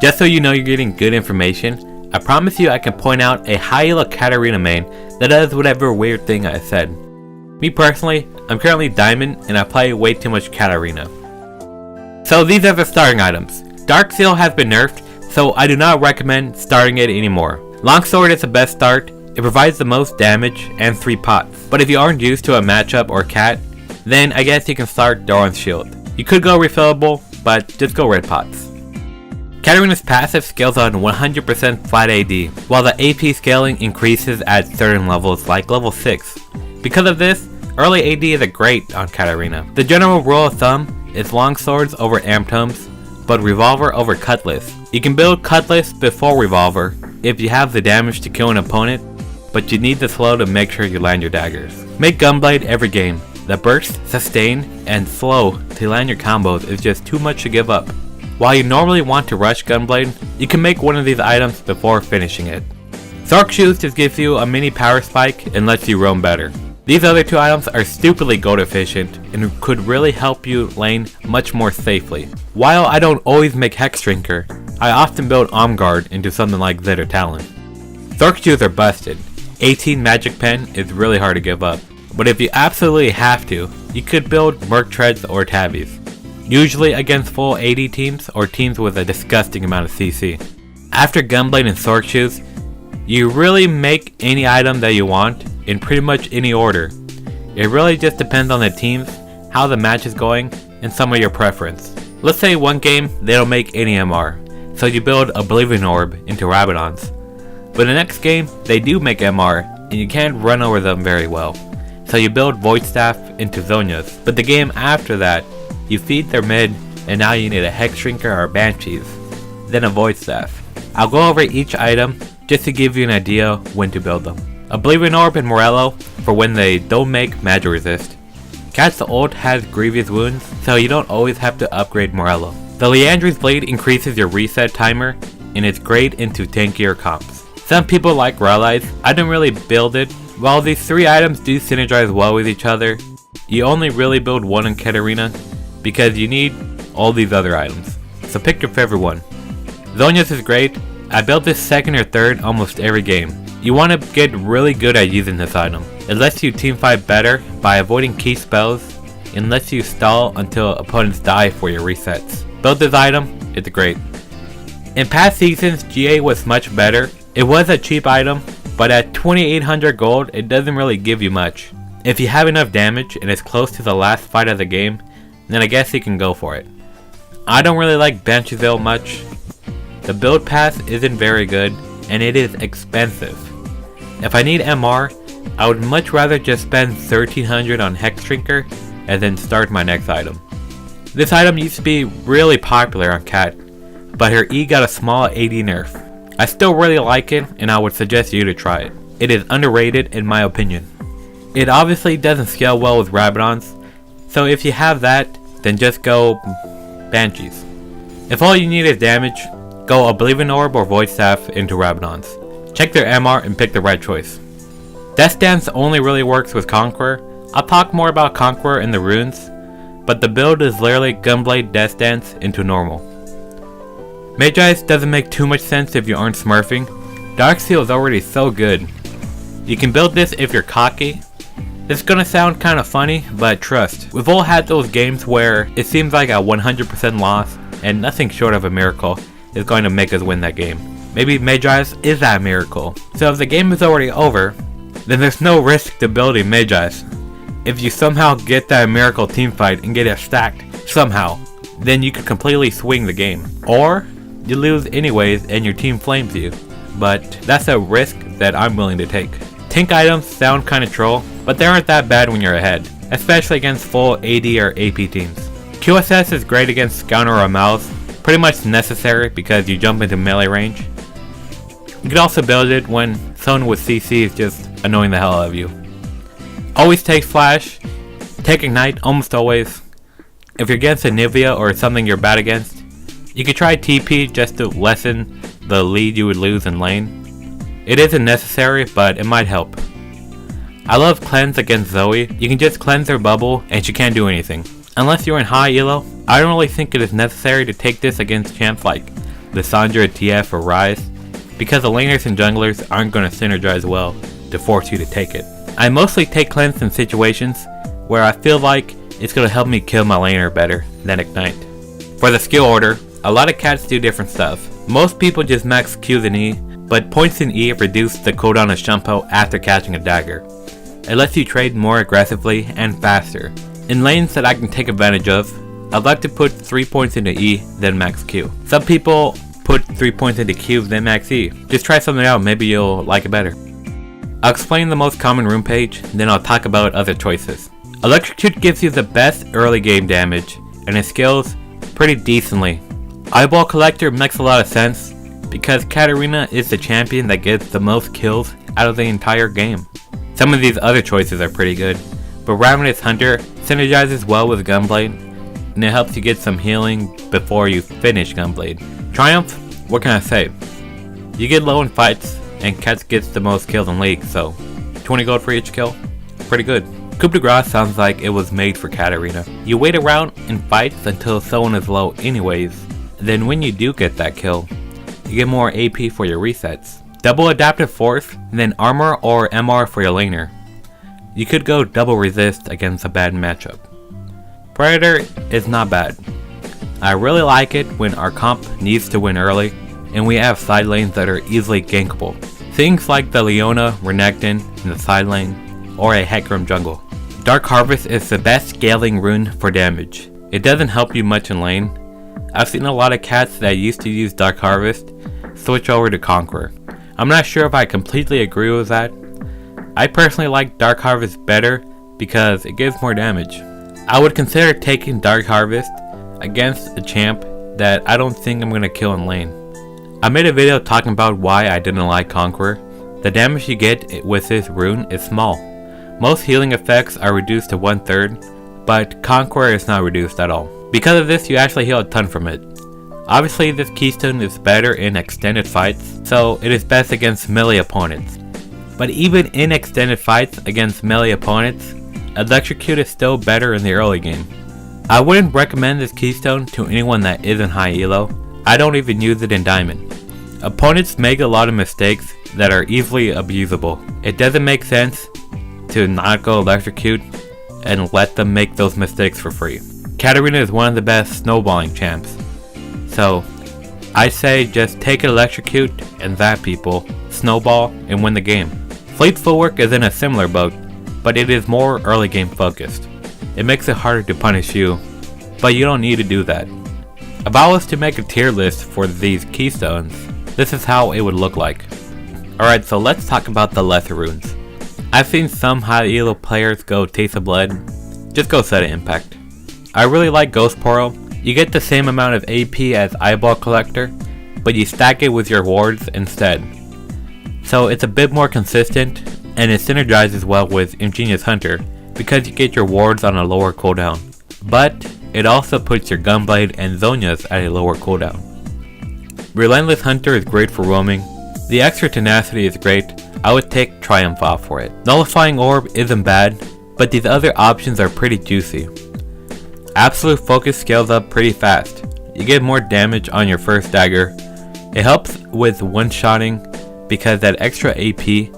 Just so you know you're getting good information, I promise you I can point out a high elo Katarina main that does whatever weird thing I said. Me personally, I'm currently Diamond and I play way too much Katarina. So these are the starting items. Dark Seal has been nerfed, so I do not recommend starting it anymore. Longsword is the best start, it provides the most damage and 3 pots. But if you aren't used to a matchup or cat, then I guess you can start Doran's Shield. You could go refillable, but just go red pots. Katarina's passive scales on 100% flat AD, while the AP scaling increases at certain levels like level 6. Because of this, early AD is great on Katarina. The general rule of thumb is longswords over Amtomes, but revolver over cutlass. You can build cutlass before revolver if you have the damage to kill an opponent, but you need the slow to make sure you land your daggers. Make gunblade every game. The burst, sustain, and slow to land your combos is just too much to give up. While you normally want to rush gunblade, you can make one of these items before finishing it. Zork Shoes just gives you a mini power spike and lets you roam better. These other 2 items are stupidly gold efficient and could really help you lane much more safely. While I don't always make Hex Drinker, I often build Guard into something like Zed or Talon. Zork Shoes are busted. 18 Magic Pen is really hard to give up. But if you absolutely have to, you could build Merc Treads or Tabbies. Usually against full AD teams or teams with a disgusting amount of CC. After Gunblade and Zork Shoes, you really make any item that you want in pretty much any order. It really just depends on the teams, how the match is going, and some of your preference. Let's say one game they don't make any MR, so you build Oblivion Orb into Rabadons. But the next game they do make MR, and you can't run over them very well, so you build Void Staff into Zhonya's. But the game after that, you feed their mid, and now you need a Hex Drinker or Banshees, then a Void Staff. I'll go over each item just to give you an idea when to build them. Oblivion Orb and Morello for when they don't make magic resist. Cat's ult has grievous wounds, so you don't always have to upgrade Morello. The Liandry's Blade increases your reset timer, and it's great into tankier comps. Some people like Rallies, I don't really build it. While these 3 items do synergize well with each other, you only really build one in Katarina, because you need all these other items. So pick your favorite one. Zhonya's is great. I built this 2nd or 3rd almost every game. You want to get really good at using this item. It lets you teamfight better by avoiding key spells and lets you stall until opponents die for your resets. Build this item, it's great. In past seasons, GA was much better. It was a cheap item, but at 2800 gold, it doesn't really give you much. If you have enough damage and it's close to the last fight of the game, then I guess you can go for it. I don't really like Banshee much. The build pass isn't very good, and it is expensive. If I need MR, I would much rather just spend 1300 on Hex Drinker and then start my next item. This item used to be really popular on Cat, but her E got a small AD nerf. I still really like it, and I would suggest you to try it. It is underrated in my opinion. It obviously doesn't scale well with Rabadons, so if you have that, then just go Banshees. If all you need is damage, go Oblivion Orb or Void Staff into Rabadons. Check their MR and pick the right choice. Death Dance only really works with Conqueror. I'll talk more about Conqueror in the runes, but the build is literally Gunblade Death Dance into normal. Magi's doesn't make too much sense if you aren't smurfing. Darksteel is already so good. You can build this if you're cocky. It's gonna sound kinda funny, but trust, we've all had those games where it seems like a 100% loss and nothing short of a miracle is going to make us win that game. Maybe Magi's is that miracle. So if the game is already over, then there's no risk to building Magi's. If you somehow get that miracle teamfight and get it stacked somehow, then you could completely swing the game. Or you lose anyways and your team flames you. But that's a risk that I'm willing to take. Tank items sound kinda troll, but they aren't that bad when you're ahead, especially against full AD or AP teams. QSS is great against Scouter or Mouse, pretty much necessary because you jump into melee range. You could also build it when someone with CC is just annoying the hell out of you. Always take Flash, take Ignite almost always. If you're against a Nivea or something you're bad against, you could try TP just to lessen the lead you would lose in lane. It isn't necessary, but it might help. I love Cleanse against Zoe. You can just cleanse her bubble and she can't do anything. Unless you're in high elo, I don't really think it is necessary to take this against champs like Lissandra, TF, or Ryze, because the laners and junglers aren't going to synergize well to force you to take it. I mostly take cleanse in situations where I feel like it's going to help me kill my laner better than ignite. For the skill order, a lot of cats do different stuff. Most people just max Q and E, but points in E reduce the cooldown of Shumpo after catching a dagger. It lets you trade more aggressively and faster. In lanes that I can take advantage of, I'd like to put 3 points into E, then max Q. Some people put 3 points into Q, then max E. Just try something out, maybe you'll like it better. I'll explain the most common rune page, then I'll talk about other choices. Electrocute gives you the best early game damage, and it scales pretty decently. Eyeball Collector makes a lot of sense, because Katarina is the champion that gets the most kills out of the entire game. Some of these other choices are pretty good, but Ravenous Hunter synergizes well with Gunblade, and it helps you get some healing before you finish Gunblade. Triumph, what can I say? You get low in fights, and Cats gets the most kills in League, so 20 gold for each kill? Pretty good. Coup de Grace sounds like it was made for Katarina. You wait around in fights until someone is low anyways, then when you do get that kill, you get more AP for your resets. Double Adaptive Force, and then Armor or MR for your laner. You could go double resist against a bad matchup. Predator is not bad. I really like it when our comp needs to win early, and we have side lanes that are easily gankable. Things like the Leona, Renekton in the side lane, or a Hecarim jungle. Dark Harvest is the best scaling rune for damage. It doesn't help you much in lane. I've seen a lot of cats that used to use Dark Harvest switch over to Conqueror. I'm not sure if I completely agree with that. I personally like Dark Harvest better because it gives more damage. I would consider taking Dark Harvest against a champ that I don't think I'm going to kill in lane. I made a video talking about why I didn't like Conqueror. The damage you get with this rune is small. Most healing effects are reduced to 1/3, but Conqueror is not reduced at all. Because of this, you actually heal a ton from it. Obviously, this keystone is better in extended fights, so it is best against melee opponents. But even in extended fights against melee opponents, Electrocute is still better in the early game. I wouldn't recommend this keystone to anyone that isn't high elo. I don't even use it in Diamond. Opponents make a lot of mistakes that are easily abusable. It doesn't make sense to not go Electrocute and let them make those mistakes for free. Katarina is one of the best snowballing champs, so I say just take an Electrocute and zap people, snowball, and win the game. Fleet Footwork is in a similar boat, but it is more early game focused. It makes it harder to punish you, but you don't need to do that. If I was to make a tier list for these keystones, this is how it would look like. Alright, so let's talk about the lesser runes. I've seen some high elo players go Taste of Blood. Just go Set of Impact. I really like Ghost Portal. You get the same amount of AP as Eyeball Collector, but you stack it with your wards instead. So it's a bit more consistent, and it synergizes well with Ingenious Hunter because you get your wards on a lower cooldown. But it also puts your Gunblade and Zhonya's at a lower cooldown. Relentless Hunter is great for roaming. The extra tenacity is great. I would take Triumph off for it. Nullifying Orb isn't bad, but these other options are pretty juicy. Absolute Focus scales up pretty fast. You get more damage on your first dagger. It helps with one-shotting because that extra AP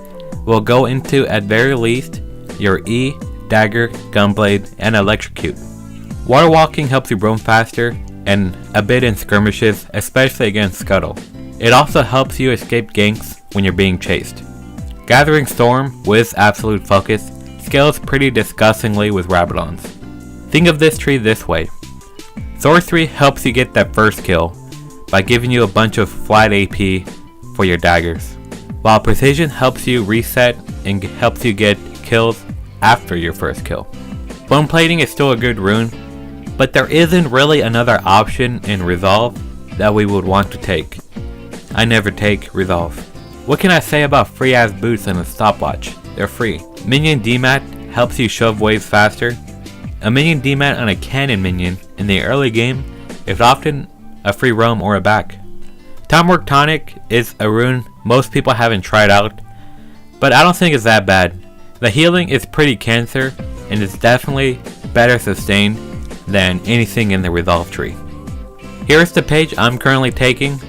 will go into, at very least, your E, Dagger, Gunblade, and Electrocute. Water Walking helps you roam faster and a bit in skirmishes, especially against Scuttle. It also helps you escape ganks when you're being chased. Gathering Storm with Absolute Focus scales pretty disgustingly with Rabadons. Think of this tree this way. Sorcery helps you get that first kill by giving you a bunch of flat AP for your daggers, while Precision helps you reset and helps you get kills after your first kill. Bone Plating is still a good rune, but there isn't really another option in Resolve that we would want to take. I never take Resolve. What can I say about free ass boots and a stopwatch? They're free. Minion DMAT helps you shove waves faster. A minion DMAT on a cannon minion in the early game is often a free roam or a back. Timework Tonic is a rune most people haven't tried out, but I don't think it's that bad. The healing is pretty cancer, and it's definitely better sustained than anything in the Resolve tree. Here's the page I'm currently taking.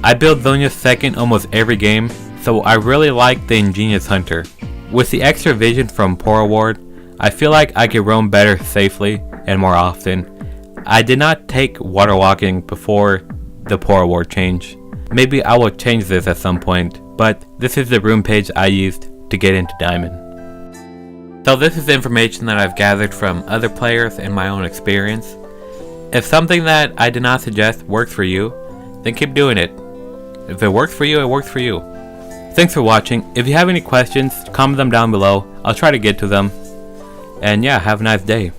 I build Zonia second almost every game, so I really like the Ingenious Hunter. With the extra vision from Poor Award, I feel like I can roam better safely and more often. I did not take water walking before the Poor Award change. Maybe I will change this at some point, but this is the Rune page I used to get into Diamond. So this is information that I've gathered from other players and my own experience. If something that I did not suggest works for you, then keep doing it. If it works for you, it works for you. Thanks for watching. If you have any questions, comment them down below. I'll try to get to them. And yeah, have a nice day.